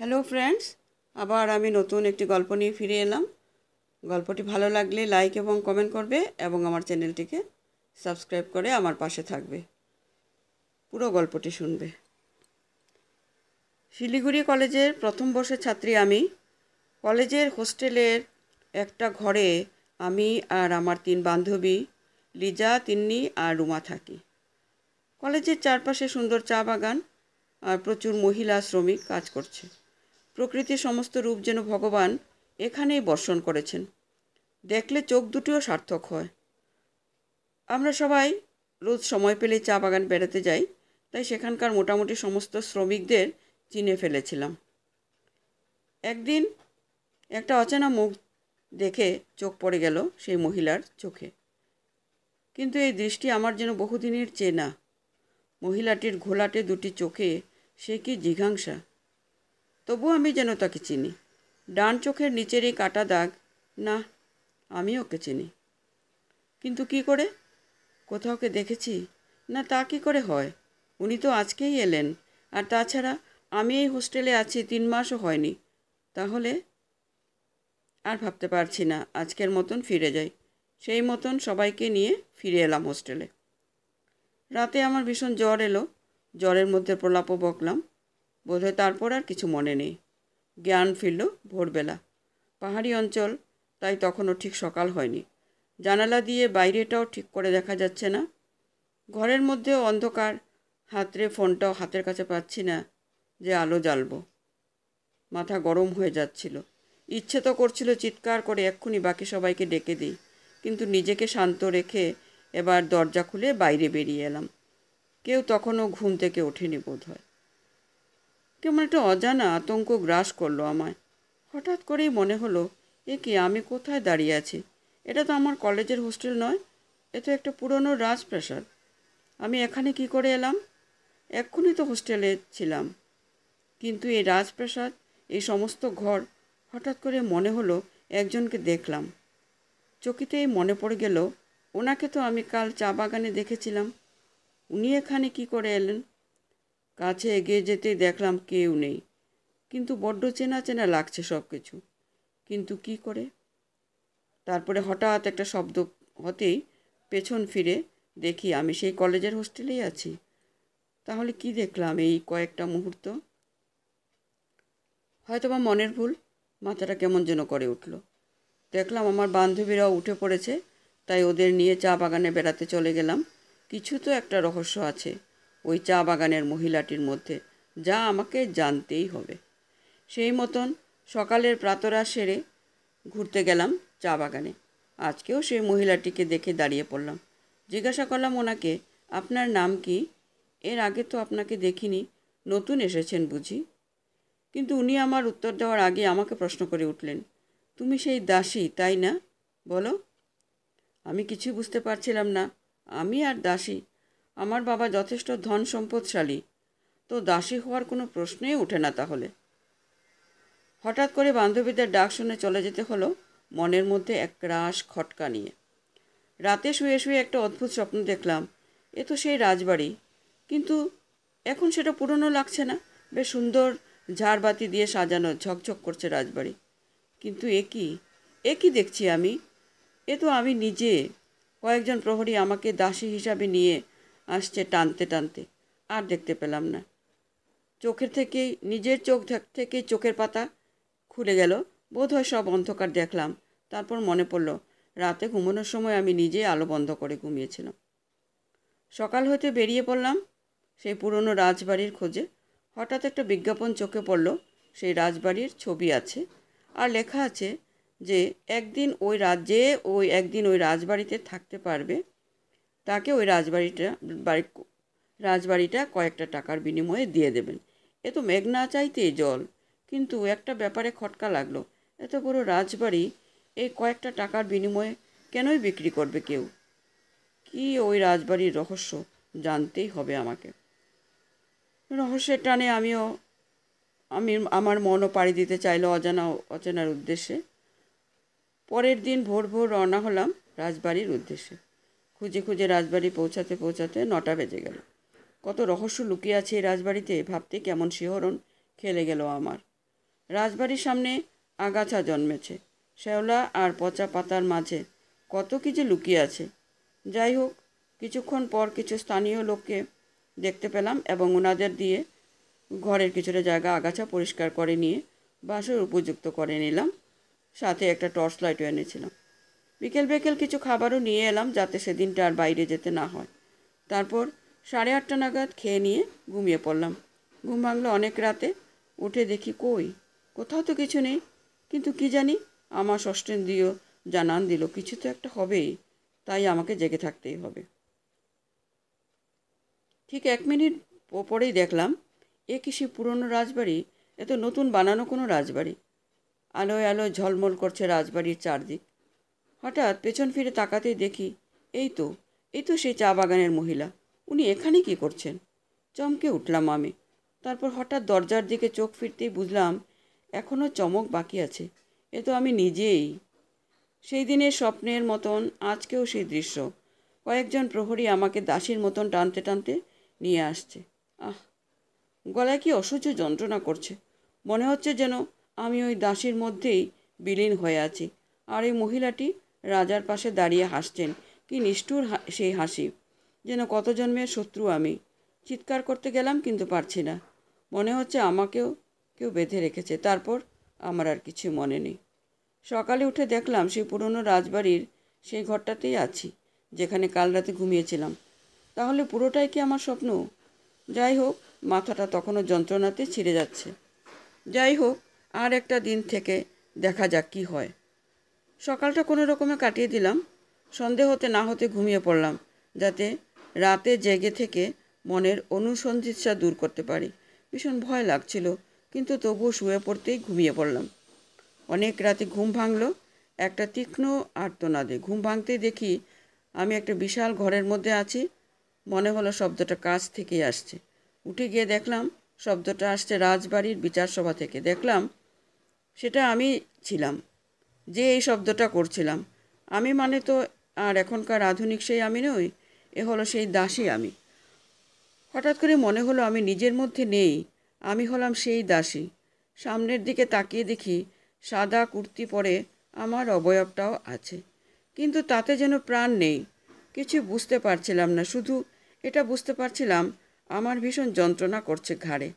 Hello friends, আবার আমি নতুন একটি গল্প নিয়ে ফিরে এলাম। গল্পটি ভালো লাগলে লাইক এবং কমেন্ট করবে এবং আমার চ্যানেলটিকে সাবস্ক্রাইব করে আমার পাশে থাকবে। পুরো গল্পটি শুনবে। শিলিগুড়ি কলেজের প্রথম বর্ষের ছাত্রী আমি। কলেজের হোস্টেলের একটা ঘরে আমি আর আমার 3 বান্ধবী লিজা, তিন্নি আর রুমা থাকি। কলেজের চারপাশে সুন্দর চা বাগান আর প্রচুর মহিলা শ্রমিক কাজ করছে। প্রকৃতির সমস্ত রূপ যেন ভগবান এখানেই বর্ষণ করেছেন। দেখলে চোখ দুটিও সার্থক হয়। আমরা সবাই রোজ সময় পেলে চা বাগান বেড়াতে যাই, তাই সেখানকার মোটামুটি সমস্ত শ্রমিকদের চিনে ফেলেছিলাম। একদিন একটা অচেনা মুখ দেখে চোখ পড়ে গেল সেই মহিলার চোখে। কিন্তু এই দৃষ্টি আমার যেন বহুদিনের চেনা। মহিলাটির ঘোলাটে দুটি চোখে সে কি জিঘাংসা! তবু আমি যেন তাকে চিনি। ডান চোখের নিচের এই কাটা দাগ, না, আমি ওকে চিনি। কিন্তু কি করে? কোথাও ওকে দেখেছি? না, তা কি করে হয়? উনি তো আজকেই এলেন। আর তাছাড়া আমি এই হোস্টেলে আছি 3 মাসও হয়নি। তাহলে আর ভাবতে পারছি না। আজকের মতন ফিরে যাই। সেই মতন সবাইকে নিয়ে ফিরে এলাম হোস্টেলে। রাতে আমার ভীষণ জ্বর এলো। জ্বরের মধ্যে প্রলাপও বকলাম। বোধহয় তারপর আর কিছু মনে নেই। জ্ঞান ফিরল ভোরবেলা। পাহাড়ি অঞ্চল, তাই তখনও ঠিক সকাল হয়নি। জানালা দিয়ে বাইরেটাও ঠিক করে দেখা যাচ্ছে না। ঘরের মধ্যেও অন্ধকার। হাতড়ে ফোনটাও হাতের কাছে পাচ্ছি না যে আলো জ্বালব। মাথা গরম হয়ে যাচ্ছিল। ইচ্ছে তো করছিল চিৎকার করে এক্ষুনি বাকি সবাইকে ডেকে দিই, কিন্তু নিজেকে শান্ত রেখে এবার দরজা খুলে বাইরে বেরিয়ে এলাম। কেউ তখনও ঘুম থেকে ওঠেনি বোধ হয়। কেমন একটা অজানা আতঙ্ক গ্রাস করলো আমায়। হঠাৎ করেই মনে হলো, এ কি, আমি কোথায় দাঁড়িয়ে আছি? এটা তো আমার কলেজের হোস্টেল নয়, এ তো একটা পুরনো রাজপ্রাসাদ। আমি এখানে কি করে এলাম? এক্ষুনি তো হোস্টেলে ছিলাম, কিন্তু এই রাজপ্রাসাদ, এই সমস্ত ঘর। হঠাৎ করে মনে হলো একজনকে দেখলাম। চকিতেই মনে পড়ে গেল, ওনাকে তো আমি কাল চা বাগানে দেখেছিলাম। উনি এখানে কি করে এলেন? কাছে এগিয়ে যেতেই দেখলাম কেউ নেই, কিন্তু বড্ড চেনা চেনা লাগছে সব কিছু। কিন্তু কি করে? তারপরে হঠাৎ একটা শব্দ হতেই পেছন ফিরে দেখি আমি সেই কলেজের হোস্টেলেই আছি। তাহলে কি দেখলাম এই কয়েকটা মুহূর্ত? হয়তোবা মনের ভুল। মাথাটা কেমন যেন করে উঠল। দেখলাম আমার বান্ধবীরাও উঠে পড়েছে, তাই ওদের নিয়ে চা বাগানে বেড়াতে চলে গেলাম। কিছু তো একটা রহস্য আছে ওই চা বাগানের মহিলাটির মধ্যে, যা আমাকে জানতেই হবে। সেই মতন সকালের প্রাতরাশ সেরে ঘুরতে গেলাম চা বাগানে। আজকেও সেই মহিলাটিকে দেখে দাঁড়িয়ে পড়লাম। জিজ্ঞাসা করলাম ওনাকে, আপনার নাম কি? এর আগে তো আপনাকে দেখিনি, নতুন এসেছেন বুঝি? কিন্তু উনি আমার উত্তর দেওয়ার আগে আমাকে প্রশ্ন করে উঠলেন, তুমি সেই দাসী, তাই না? বলো। আমি কিছুই বুঝতে পারছিলাম না। আমি আর দাসী? আমার বাবা যথেষ্ট ধন সম্পদশালী, তো দাসী হওয়ার কোনো প্রশ্নই ওঠে না তাহলে। হঠাৎ করে বান্ধবীদের ডাক শুনে চলে যেতে হলো মনের মধ্যে একরাশ খটকা নিয়ে। রাতে শুয়ে শুয়ে একটা অদ্ভুত স্বপ্ন দেখলাম। এ তো সেই রাজবাড়ি, কিন্তু এখন সেটা পুরনো লাগছে না। বেশ সুন্দর ঝাড়বাতি দিয়ে সাজানো, ঝকঝক করছে রাজবাড়ি। কিন্তু এ কি দেখছি আমি? এ তো আমি নিজে। কয়েকজন প্রহরী আমাকে দাসী হিসাবে নিয়ে আসছে টানতে টানতে। আর দেখতে পেলাম না। নিজের চোখ থেকে চোখের পাতা খুলে গেল। বোধহয় সব অন্ধকার দেখলাম। তারপর মনে পড়ল, রাতে ঘুমানোর সময় আমি নিজেই আলো বন্ধ করে ঘুমিয়েছিলাম। সকাল হতে বেরিয়ে পড়লাম সেই পুরনো রাজবাড়ির খোঁজে। হঠাৎ একটা বিজ্ঞাপন চোখে পড়ল। সেই রাজবাড়ির ছবি আছে, আর লেখা আছে যে একদিন ওই রাজবাড়িতে থাকতে পারবে, তাকে ওই রাজবাড়িটা কয়েকটা টাকার বিনিময়ে দিয়ে দেবেন। এ তো মেঘ না চাইতেই জল। কিন্তু একটা ব্যাপারে খটকা লাগলো, এত বড় রাজবাড়ি এই কয়েকটা টাকার বিনিময়ে কেনই বিক্রি করবে কেউ? কি ওই রাজবাড়ির রহস্য? জানতেই হবে আমাকে। রহস্যের টানে আমার মনও পাড়ি দিতে চাইলো অচেনার উদ্দেশ্যে। পরের দিন ভোর ভোর রওনা হলাম রাজবাড়ির উদ্দেশ্যে। খুঁজে খুঁজে রাজবাড়ি পৌঁছাতে পৌঁছাতে 9টা বেজে গেল। কত রহস্য লুকিয়ে আছে এই রাজবাড়িতে ভাবতে কেমন শিহরণ খেলে গেল আমার। রাজবাড়ির সামনে আগাছা জন্মেছে, শ্যাওলা আর পচা পাতার মাঝে কত কি যে লুকিয়ে আছে। যাই হোক, কিছুক্ষণ পর কিছু স্থানীয় লোককে দেখতে পেলাম এবং ওনাদের দিয়ে ঘরের কিছুটা জায়গা আগাছা পরিষ্কার করে নিয়ে বাসের উপযুক্ত করে নিলাম। সাথে একটা টর্চ লাইটও এনেছিলাম। বিকেল বিকেল কিছু খাবারও নিয়ে এলাম যাতে সেদিনটা আর বাইরে যেতে না হয়। তারপর 8:30 নাগাদ খেয়ে নিয়ে ঘুমিয়ে পড়লাম। ঘুম ভাঙলো অনেক রাতে। উঠে দেখি কোথাও তো কিছু নেই, কিন্তু কি জানি আমার ষষ্ঠেন্দ্রিয় জানান দিল কিছু তো একটা হবেই, তাই আমাকে জেগে থাকতেই হবে। ঠিক 1 মিনিট পরেই দেখলাম এ কি সে পুরনো রাজবাড়ি, এ তো নতুন বানানো কোনো রাজবাড়ি। আলোয় আলোয় ঝলমল করছে রাজবাড়ির চারদিক। হঠাৎ পেছন ফিরে তাকাতেই দেখি এই তো সেই চা বাগানের মহিলা। উনি এখানে কি করছেন? চমকে উঠলাম আমি। তারপর হঠাৎ দরজার দিকে চোখ ফিরতেই বুঝলাম এখনও চমক বাকি আছে। এ তো আমি নিজেই। সেই দিনের স্বপ্নের মতন আজকেও সেই দৃশ্য। কয়েকজন প্রহরী আমাকে দাসীর মতন টানতে টানতে নিয়ে আসছে। আহ, গলায় কি অসহ্য যন্ত্রণা করছে। মনে হচ্ছে যেন আমি ওই দাসীর মধ্যেই বিলীন হয়ে আছি। আর এই মহিলাটি রাজার পাশে দাঁড়িয়ে হাসছেন। কি নিষ্ঠুর সেই হাসি, যেন কত জন্মের শত্রু আমি। চিৎকার করতে গেলাম কিন্তু পারছি না। মনে হচ্ছে আমাকেও কেউ বেঁধে রেখেছে। তারপর আমার আর কিছু মনে নেই। সকালে উঠে দেখলাম সেই পুরনো রাজবাড়ির সেই ঘরটাতেই আছি যেখানে কাল রাতে ঘুমিয়েছিলাম। তাহলে পুরোটাই কি আমার স্বপ্ন? যাই হোক, মাথাটা তখনও যন্ত্রণাতে ছিঁড়ে যাচ্ছে। যাই হোক, আর একটা দিন থেকে দেখা যাক কি হয়। সকালটা কোনো রকমে কাটিয়ে দিলাম। সন্ধে হতে না হতে ঘুমিয়ে পড়লাম, যাতে রাতে জেগে থেকে মনের অনুসন্ধিৎসা দূর করতে পারি। ভীষণ ভয় লাগছিল, কিন্তু তবুও শুয়ে পড়তেই ঘুমিয়ে পড়লাম। অনেক রাতে ঘুম ভাঙল একটা তীক্ষ্ণ আর্তনাদে। ঘুম ভাঙতেই দেখি আমি একটা বিশাল ঘরের মধ্যে আছি। মনে হলো শব্দটা কাছ থেকেই আসছে। উঠে গিয়ে দেখলাম শব্দটা আসছে রাজবাড়ির বিচার সভা থেকে। দেখলাম সেটা আমি ছিলাম যে এই শব্দটা করছিলাম। আমি মানে তো আর এখনকার আধুনিক সেই আমি নই, এ হলো সেই দাসী আমি। হঠাৎ করে মনে হলো আমি নিজের মধ্যে নেই, আমি হলাম সেই দাসী। সামনের দিকে তাকিয়ে দেখি সাদা কুর্তি পরে আমার অবয়বটাও আছে, কিন্তু তাতে যেন প্রাণ নেই। কিছু বুঝতে পারছিলাম না, শুধু এটা বুঝতে পারছিলাম আমার ভীষণ যন্ত্রণা করছে ঘাড়ে।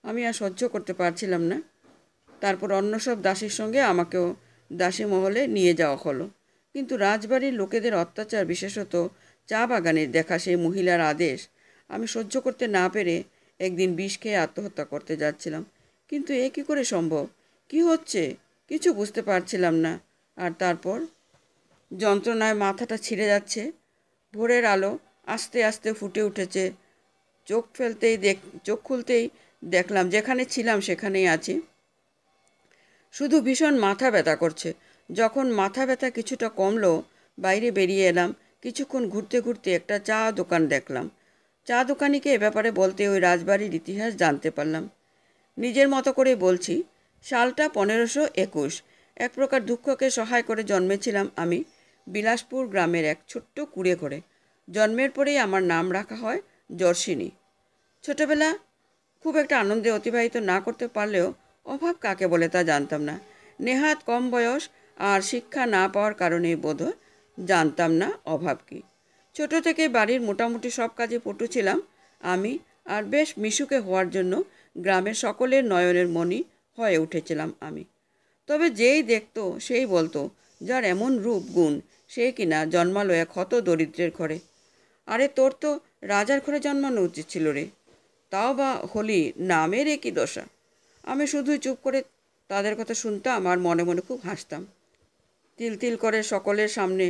আমি আর সহ্য করতে পারছিলাম না। তারপর অন্য সব দাসীর সঙ্গে আমাকেও দাসী মহলে নিয়ে যাওয়া হলো। কিন্তু রাজবাড়ির লোকেদের অত্যাচার, বিশেষত চা বাগানের দেখা সেই মহিলার আদেশ আমি সহ্য করতে না পেরে একদিন বিষ খেয়ে আত্মহত্যা করতে যাচ্ছিলাম। কিন্তু এ কী করে সম্ভব? কি হচ্ছে কিছু বুঝতে পারছিলাম না। আর তারপর যন্ত্রণায় মাথাটা ছিঁড়ে যাচ্ছে। ভোরের আলো আস্তে আস্তে ফুটে উঠেছে। চোখ খুলতেই দেখলাম যেখানে ছিলাম সেখানেই আছি। শুধু ভীষণ মাথা ব্যথা করছে। যখন মাথা ব্যথা কিছুটা কমলো, বাইরে বেরিয়ে এলাম। কিছুক্ষণ ঘুরতে ঘুরতে একটা চা দোকান দেখলাম। চা দোকানিকে এ ব্যাপারে বলতে ওই রাজবাড়ির ইতিহাস জানতে পারলাম। নিজের মতো করে বলছি, সালটা 1521। এক প্রকার দুঃখকে সহায় করে জন্মেছিলাম আমি বিলাসপুর গ্রামের এক ছোট্ট কুঁড়ে ঘরে। জন্মের পরেই আমার নাম রাখা হয় জর্ষিনী। ছোটবেলা খুব একটা আনন্দে অতিবাহিত না করতে পারলেও অভাব কাকে বলে তা জানতাম না। নেহাত কম বয়স আর শিক্ষা না পাওয়ার কারণে বোধহয় জানতাম না অভাব কী। ছোট থেকে বাড়ির মোটামুটি সব কাজে পটু ছিলাম আমি, আর বেশ মিশুকে হওয়ার জন্য গ্রামের সকলের নয়নের মণি হয়ে উঠেছিলাম আমি। তবে যেই দেখতো সেই বলতো, যার এমন রূপ গুণ সে কিনা জন্মালো এক হত দরিদ্রের ঘরে। আরে তোর তো রাজার ঘরে জন্মানো উচিত ছিল রে, তাও বা হলি নামের একই দশা। আমি শুধুই চুপ করে তাদের কথা শুনতাম আর মনে মনে খুব হাসতাম। তিল তিল করে সকলের সামনে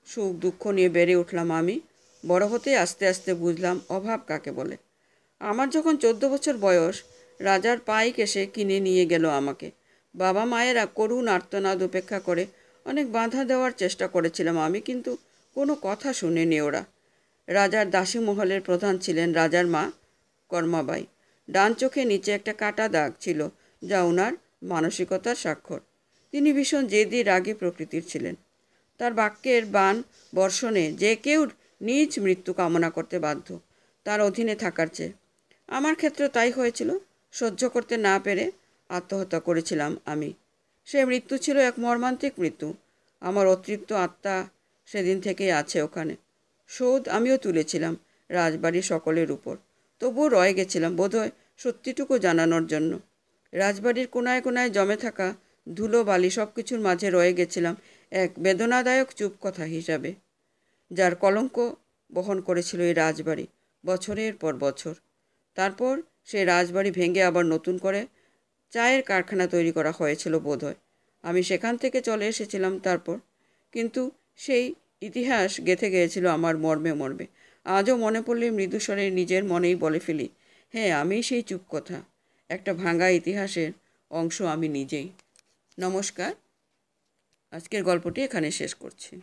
সুখ দুঃখ নিয়ে বেড়ে উঠলাম আমি। বড় হতে আস্তে আস্তে বুঝলাম অভাব কাকে বলে। আমার যখন 14 বছর বয়স, রাজার পাইক এসে কিনে নিয়ে গেল আমাকে। বাবা মায়েরা করুণ আর্তনাদ উপেক্ষা করে অনেক বাধা দেওয়ার চেষ্টা করেছিলাম আমি, কিন্তু কোনো কথা শুনেনি ওরা। রাজার দাসী মহলের প্রধান ছিলেন রাজার মা কর্মাবাই। ডান চোখে নিচে একটা কাটা দাগ ছিল, যা ওনার মানসিকতার স্বাক্ষর। তিনি ভীষণ জেদি রাগী প্রকৃতির ছিলেন। তার বাক্যের বাণ বর্ষণে যে কেউ নিজ মৃত্যু কামনা করতে বাধ্য তার অধীনে থাকার চেয়ে। আমার ক্ষেত্রে তাই হয়েছিল। সহ্য করতে না পেরে আত্মহত্যা করেছিলাম আমি। সে মৃত্যু ছিল এক মর্মান্তিক মৃত্যু। আমার অতৃপ্ত আত্মা সেদিন থেকেই আছে ওখানে। শোধ আমিও তুলেছিলাম রাজবাড়ির সকলের উপর। তবুও রয়ে গেছিলাম বোধহয় সত্যিটুকু জানানোর জন্য। রাজবাড়ির কোনায় কোনায় জমে থাকা ধুলো বালি সব কিছুর মাঝে রয়ে গেছিলাম এক বেদনাদায়ক চুপ কথা হিসাবে, যার কলঙ্ক বহন করেছিল এই রাজবাড়ি বছরের পর বছর। তারপর সেই রাজবাড়ি ভেঙে আবার নতুন করে চায়ের কারখানা তৈরি করা হয়েছিল বোধহয়। আমি সেখান থেকে চলে এসেছিলাম তারপর। কিন্তু সেই ইতিহাস গেঁথে গিয়েছিল আমার মর্মে মর্মে। আজও মনে পড়লে মৃদুস্বরে নিজের মনেই বলে ফেলি, হ্যাঁ, আমি সেই চুপ কথা, একটা ভাঙা ইতিহাসের অংশ আমি নিজেই। নমস্কার, আজকের গল্পটি এখানে শেষ করছি।